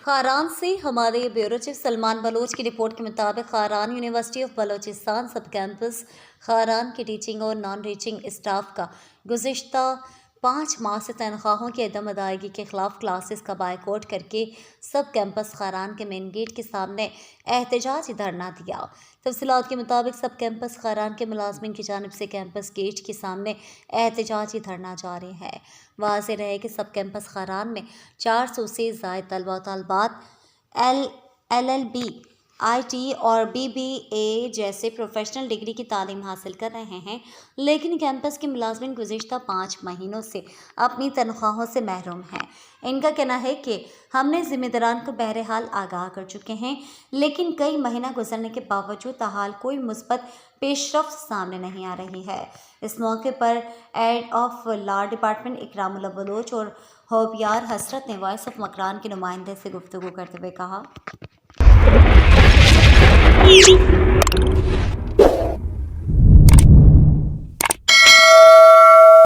खारान से हमारे bureau chief Salman Bloch की रिपोर्ट के मुताबिक खारान यूनिवर्सिटी ऑफ बलोचिस्तान सब कैंपस खारान के टीचिंग और नॉन टीचिंग स्टाफ का गुज़िश्ता 5 माह से तनख्वाहों की अदम अदायगी के खिलाफ क्लासेस का बायकॉट करके सब कैंपस खारान के मेन गेट के सामने एहतजाजी धरना दिया। तफसीलात के मुताबिक सब कैंपस खारान के मुलाजमिन की जानिब से कैंपस गेट के सामने एहतजाजी धरना जारी है। वाज़ेह रहे कि सब कैंपस खारान में 400 से ज़ायद तलबा व तलबात LLB, IT और BBA जैसे प्रोफेशनल डिग्री की तालीम हासिल कर रहे हैं, लेकिन कैंपस के मुलाजमिन गुज़िश्ता 5 महीनों से अपनी तनख्वाहों से महरूम हैं। इनका कहना है कि हमने ज़िम्मेदारान को बहरहाल आगाह कर चुके हैं, लेकिन कई महीना गुजरने के बावजूद ताहाल कोई मुस्बत पेशरफ्त सामने नहीं आ रही है। इस मौके पर head of law department Ikramullah Baloch और होबियार हसरत ने वॉइस ऑफ मकरान के नुमाइंदे से गुफ्तगू करते हुए कहा।